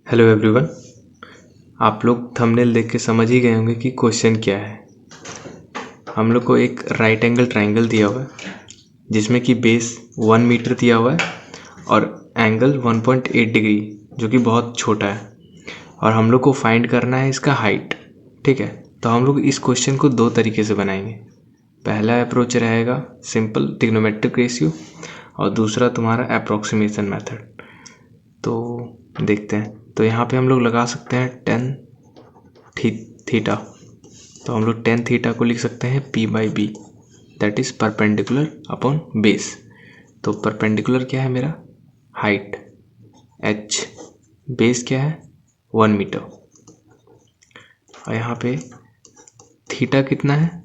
Hello everyone. आप लोग thumbnail देख के समझ ही गए होंगे कि क्वेश्चन क्या है। हम लोग को एक राइट एंगल ट्राइंगल दिया हुआ है जिसमें कि बेस 1 मीटर दिया हुआ है और एंगल 1.8 डिग्री जो कि बहुत छोटा है, और हम लोग को फाइंड करना है इसका हाइट। ठीक है, तो हम लोग इस क्वेश्चन को दो तरीके से बनाएंगे। पहला अप्रोच रहेगा सिंपल ट्रिग्नोमेट्रिक रेशियो और दूसरा तुम्हारा अप्रोक्सीमेशन मेथड। तो देखते हैं। तो यहाँ पे हम लोग लगा सकते हैं टेन थीटा। तो हम लोग टेन थीटा को लिख सकते हैं P/B, that is perpendicular upon base. तो परपेंडिकुलर क्या है मेरा? हाइट h, बेस क्या है? 1 मीटर। और यहाँ पे थीटा कितना है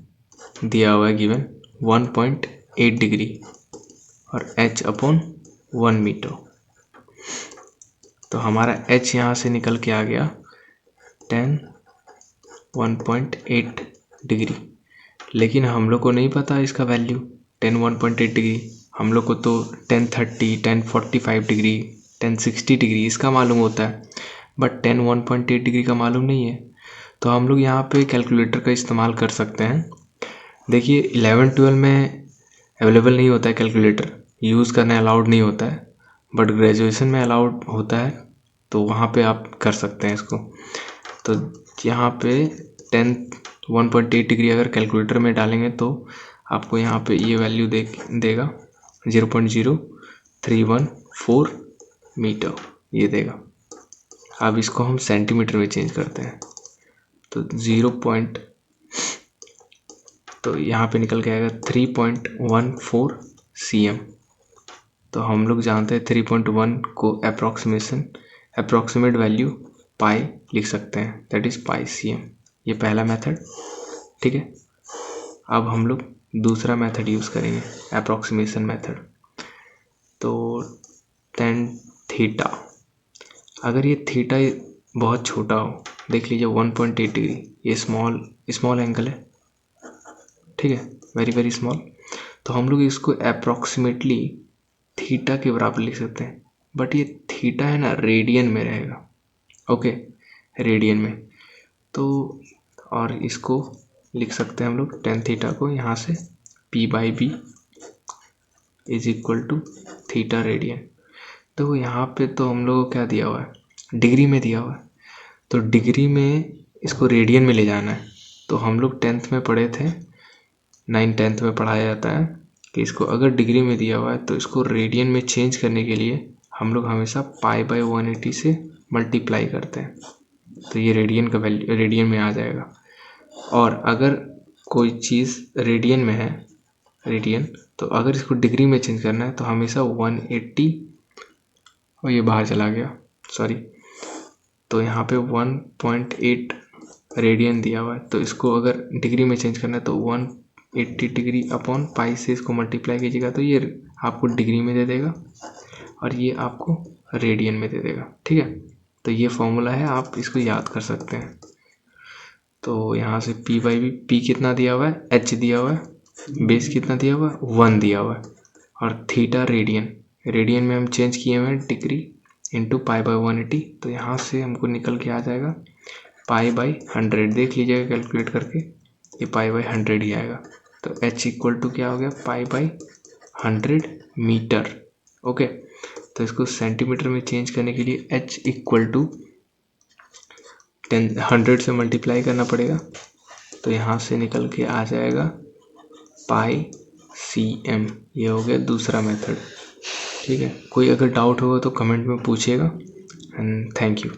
दिया हुआ है, गिवन 1.8 डिग्री और h अपॉन 1 मीटर। तो हमारा h यहाँ से निकल के आ गया 1.8 डिग्री, लेकिन हम लोग को नहीं पता इसका वैल्यू 1.8 डिग्री। हम लोग को तो 1030, 1045 डिग्री, 1060 डिग्री इसका मालूम होता है, बट 1.8 डिग्री का मालूम नहीं है। तो हम लोग यहाँ पे कैलकुलेटर का इस्तेमाल कर सकते हैं। देखिए 11-12 में अवेलेबल नहीं होता है कैलकुलेटर, यूज़ करना अलाउड नहीं होता है, बट ग्रेजुएशन में अलाउड होता है, तो वहाँ पे आप कर सकते हैं इसको। तो यहाँ पे 1.8 डिग्री अगर कैलकुलेटर में डालेंगे तो आपको यहाँ पे ये वैल्यू देगा 0.0314 मीटर, ये देगा। अब इसको हम सेंटीमीटर में चेंज करते हैं तो तो यहाँ पे निकल के आएगा 3.14 cm। तो हम लोग जानते हैं 3.1 को अप्रोक्सीमेट वैल्यू पाई लिख सकते हैं, दैट इज पाई cm। ये पहला मेथड। ठीक है, अब हम लोग दूसरा मेथड यूज़ करेंगे, अप्रोक्सीमेशन मेथड। तो टेन थीटा, अगर ये थीटा बहुत छोटा हो, देख लीजिए 1.8 डिग्री, ये स्मॉल एंगल है, ठीक है, वेरी वेरी स्मॉल। तो हम लोग इसको अप्रोक्सीमेटली थीटा के बराबर लिख सकते हैं, बट ये थीटा है ना रेडियन में रहेगा। ओके, रेडियन में। तो और इसको लिख सकते हैं हम लोग टेन थीटा को यहाँ से P/B is equal to theta radian. तो यहाँ पे तो हम लोग को क्या दिया हुआ है, डिग्री में दिया हुआ है, तो डिग्री में इसको रेडियन में ले जाना है। तो हम लोग 10th में पढ़े थे, 9-10th में पढ़ाया जाता है कि इसको अगर डिग्री में दिया हुआ है तो इसको रेडियन में चेंज करने के लिए हम लोग हमेशा π/180 से मल्टीप्लाई करते हैं, तो ये रेडियन का वैल्यू रेडियन में आ जाएगा। और अगर कोई चीज़ रेडियन में है, रेडियन, तो अगर इसको डिग्री में चेंज करना है तो हमेशा 180, और ये बाहर चला गया, सॉरी। तो यहाँ पे 1.8 रेडियन दिया हुआ है, तो इसको अगर डिग्री में चेंज करना है तो 180 डिग्री अपॉन पाई से इसको मल्टीप्लाई कीजिएगा, तो ये आपको डिग्री में दे देगा और ये आपको रेडियन में दे देगा। ठीक है, तो ये फॉर्मूला है, आप इसको याद कर सकते हैं। तो यहाँ से P/B, P कितना दिया हुआ है, H दिया हुआ है, बेस कितना दिया हुआ है, 1 दिया हुआ है, और थीटा रेडियन में हम चेंज किए हुए हैं डिग्री इंटू π/180। तो यहाँ से हमको निकल के आ जाएगा π/100, देख लीजिएगा कैलकुलेट करके, ये π/100 ही आएगा। तो H इक्वल टू क्या हो गया, π/100 मीटर। ओके, तो इसको सेंटीमीटर में चेंज करने के लिए H इक्वल टू 100 से मल्टीप्लाई करना पड़ेगा, तो यहाँ से निकल के आ जाएगा π/cm। ये हो गया दूसरा मेथड। ठीक है, कोई अगर डाउट होगा तो कमेंट में पूछिएगा, एंड थैंक यू।